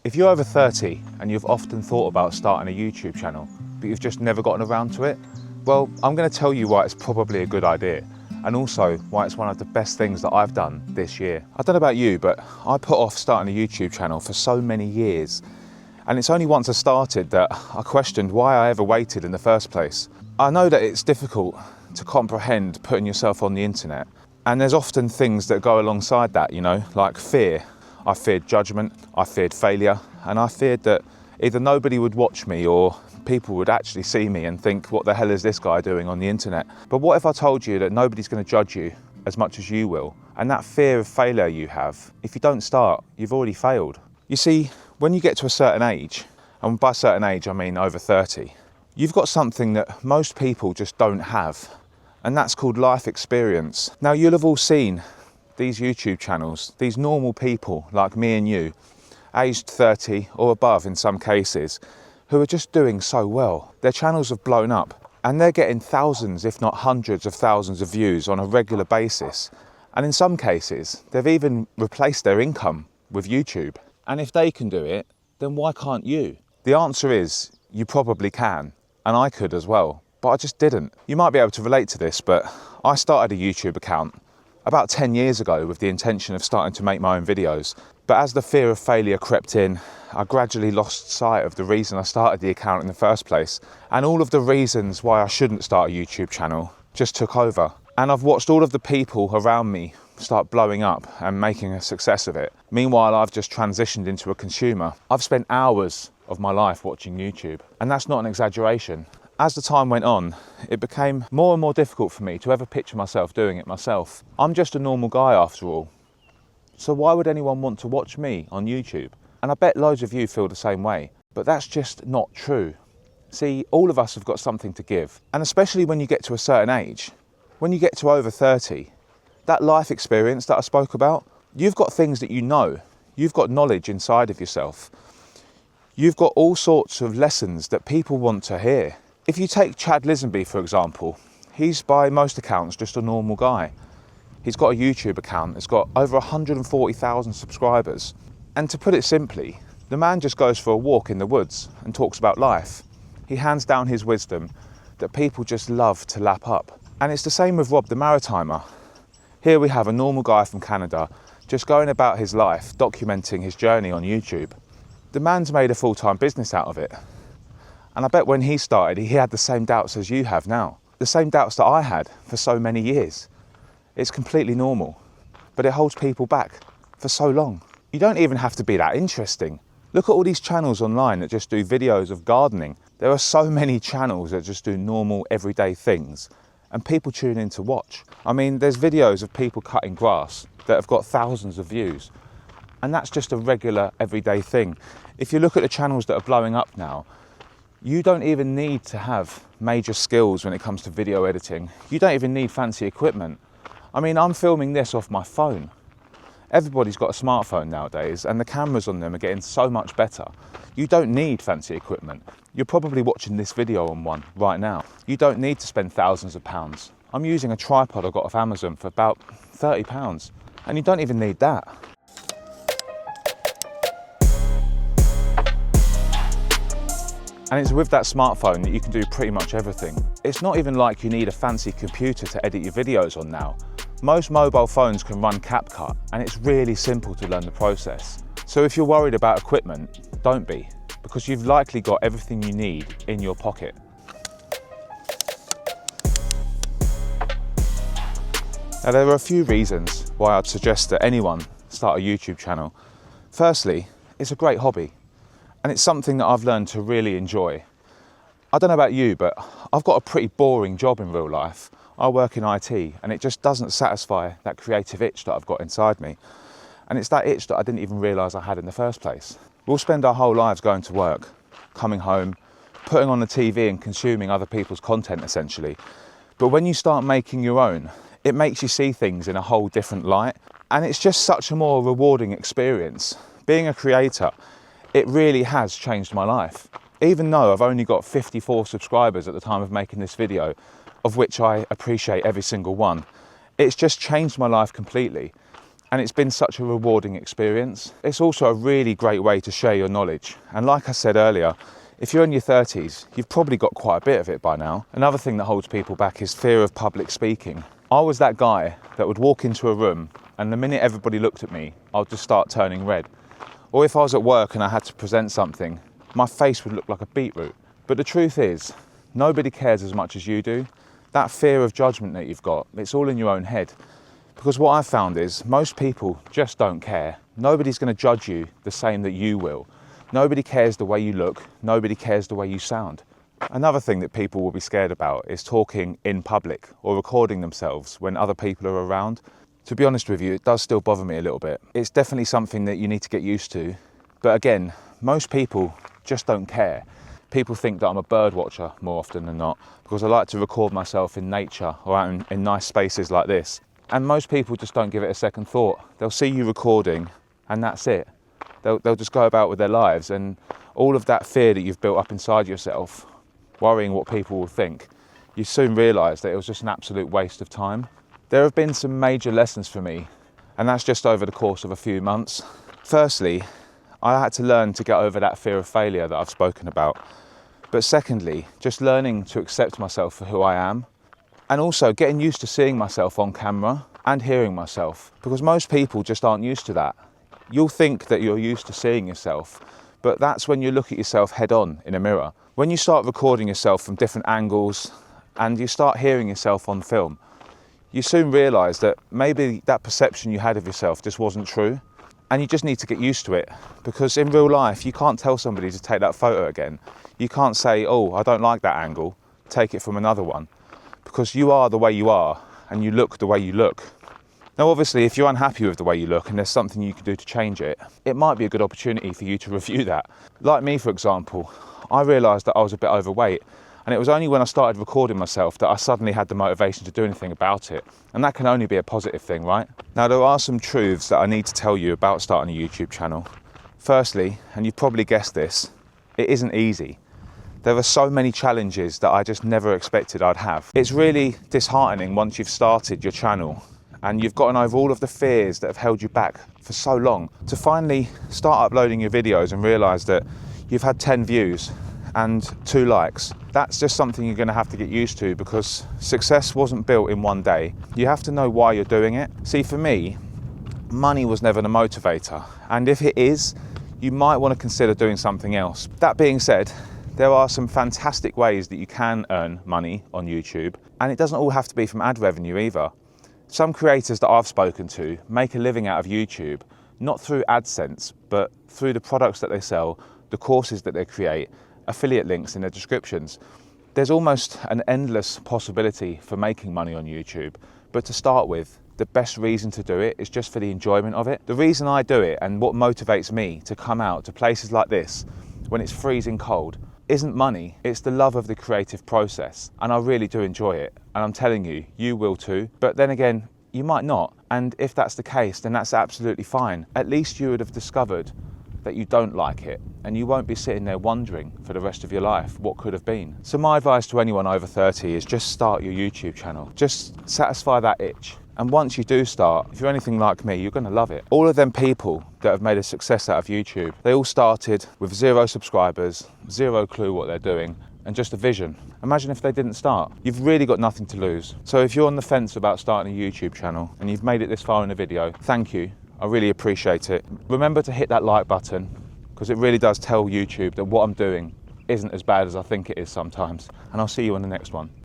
If you're over 30 and you've often thought about starting a YouTube channel, but you've just never gotten around to it, well, I'm going to tell you why it's probably a good idea, and also why it's one of the best things that I've done this year. I don't know about you, but I put off starting a YouTube channel for so many years, and it's only once I started that I questioned why I ever waited in the first place. I know that it's difficult to comprehend putting yourself on the internet, and there's often things that go alongside that, you know, like fear. I feared judgment, I feared failure, and I feared that either nobody would watch me or people would actually see me and think, what the hell is this guy doing on the internet? But what if I told you that nobody's going to judge you as much as you will? And that fear of failure you have, if you don't start, you've already failed. You see, when you get to a certain age, and by certain age I mean over 30, you've got something that most people just don't have, and that's called life experience. Now, you'll have all seen these YouTube channels, these normal people like me and you, aged 30 or above in some cases, who are just doing so well. Their channels have blown up and they're getting thousands, if not hundreds of thousands of views on a regular basis. And in some cases, they've even replaced their income with YouTube. And if they can do it, then why can't you? The answer is, you probably can, and I could as well, but I just didn't. You might be able to relate to this, but I started a YouTube account about 10 years ago with the intention of starting to make my own videos. But as the fear of failure crept in, I gradually lost sight of the reason I started the account in the first place. And all of the reasons why I shouldn't start a YouTube channel just took over. And I've watched all of the people around me start blowing up and making a success of it. Meanwhile, I've just transitioned into a consumer. I've spent hours of my life watching YouTube, and that's not an exaggeration. As the time went on, it became more and more difficult for me to ever picture myself doing it myself. I'm just a normal guy after all. So why would anyone want to watch me on YouTube? And I bet loads of you feel the same way, but that's just not true. See, all of us have got something to give. And especially when you get to a certain age, when you get to over 30, that life experience that I spoke about, you've got things that you know. You've got knowledge inside of yourself. You've got all sorts of lessons that people want to hear. If you take Chad Lisenby, for example, he's by most accounts just a normal guy. He's got a YouTube account that's got over 140,000 subscribers. And to put it simply, the man just goes for a walk in the woods and talks about life. He hands down his wisdom that people just love to lap up. And it's the same with Rob the Maritimer. Here we have a normal guy from Canada just going about his life, documenting his journey on YouTube. The man's made a full-time business out of it. And I bet when he started, he had the same doubts as you have now. The same doubts that I had for so many years. It's completely normal, but it holds people back for so long. You don't even have to be that interesting. Look at all these channels online that just do videos of gardening. There are so many channels that just do normal, everyday things, and people tune in to watch. I mean, there's videos of people cutting grass that have got thousands of views, and that's just a regular, everyday thing. If you look at the channels that are blowing up now, you don't even need to have major skills when it comes to video editing. You don't even need fancy equipment. I mean, I'm filming this off my phone. Everybody's got a smartphone nowadays, and the cameras on them are getting so much better. You don't need fancy equipment. You're probably watching this video on one right now. You don't need to spend thousands of pounds. I'm using a tripod I got off Amazon for about £30, and you don't even need that. And it's with that smartphone that you can do pretty much everything. It's not even like you need a fancy computer to edit your videos on now. Most mobile phones can run CapCut, and it's really simple to learn the process. So if you're worried about equipment, don't be, because you've likely got everything you need in your pocket. Now, there are a few reasons why I'd suggest that anyone start a YouTube channel. Firstly, it's a great hobby. And it's something that I've learned to really enjoy. I don't know about you, but I've got a pretty boring job in real life. I work in IT, and it just doesn't satisfy that creative itch that I've got inside me. And it's that itch that I didn't even realise I had in the first place. We'll spend our whole lives going to work, coming home, putting on the TV and consuming other people's content essentially. But when you start making your own, it makes you see things in a whole different light. And it's just such a more rewarding experience. Being a creator, it really has changed my life. Even though I've only got 54 subscribers at the time of making this video, of which I appreciate every single one, it's just changed my life completely. and it's been such a rewarding experience. It's also a really great way to share your knowledge. And like I said earlier, if you're in your 30s, you've probably got quite a bit of it by now. Another thing that holds people back is fear of public speaking. I was that guy that would walk into a room and the minute everybody looked at me, I'd just start turning red. Or if I was at work and I had to present something, my face would look like a beetroot. But the truth is, nobody cares as much as you do. That fear of judgment that you've got, it's all in your own head. Because what I've found is most people just don't care. Nobody's going to judge you the same that you will. Nobody cares the way you look. Nobody cares the way you sound. Another thing that people will be scared about is talking in public or recording themselves when other people are around. To be honest with you, it does still bother me a little bit. It's definitely something that you need to get used to. But again, most people just don't care. People think that I'm a bird watcher more often than not because I like to record myself in nature or out in nice spaces like this. And most people just don't give it a second thought. They'll see you recording and that's it. They'll just go about with their lives, and all of that fear that you've built up inside yourself, worrying what people will think, you soon realise that it was just an absolute waste of time. There have been some major lessons for me, and that's just over the course of a few months. Firstly, I had to learn to get over that fear of failure that I've spoken about. But secondly, just learning to accept myself for who I am, and also getting used to seeing myself on camera and hearing myself, because most people just aren't used to that. You'll think that you're used to seeing yourself, but that's when you look at yourself head on in a mirror. When you start recording yourself from different angles and you start hearing yourself on film, you soon realise that maybe that perception you had of yourself just wasn't true. And you just need to get used to it, because in real life, you can't tell somebody to take that photo again. You can't say, oh, I don't like that angle, take it from another one, because you are the way you are and you look the way you look. Now, obviously, if you're unhappy with the way you look and there's something you can do to change it, it might be a good opportunity for you to review that. Like me, for example, I realised that I was a bit overweight, and it was only when I started recording myself that I suddenly had the motivation to do anything about it. And that can only be a positive thing, right? Now, there are some truths that I need to tell you about starting a YouTube channel. Firstly, and you've probably guessed this, it isn't easy. There are so many challenges that I just never expected I'd have. It's really disheartening once you've started your channel and you've gotten over all of the fears that have held you back for so long to finally start uploading your videos and realise that you've had 10 views and 2 likes. That's just something you're going to have to get used to, because success wasn't built in one day. You have to know why you're doing it. See, for me, money was never the motivator, and if it is, you might want to consider doing something else. That being said, there are some fantastic ways that you can earn money on YouTube, and it doesn't all have to be from ad revenue either. Some creators that I've spoken to make a living out of YouTube, not through AdSense, but through the products that they sell, the courses that they create, affiliate links in their descriptions. There's almost an endless possibility for making money on YouTube, but to start with, the best reason to do it is just for the enjoyment of it. The reason I do it and what motivates me to come out to places like this when it's freezing cold isn't money, it's the love of the creative process, and I really do enjoy it, and I'm telling you, you will too. But then again, you might not, and if that's the case, then that's absolutely fine. At least you would have discovered that you don't like it, and you won't be sitting there wondering for the rest of your life what could have been. So my advice to anyone over 30 is just start your YouTube channel. Just satisfy that itch. And once you do start, if you're anything like me, you're gonna love it. All of them people that have made a success out of YouTube, they all started with 0 subscribers, 0 clue what they're doing, and just a vision. Imagine if they didn't start. You've really got nothing to lose. So if you're on the fence about starting a YouTube channel and you've made it this far in the video, thank you. I really appreciate it. Remember to hit that like button, because it really does tell YouTube that what I'm doing isn't as bad as I think it is sometimes. And I'll see you on the next one.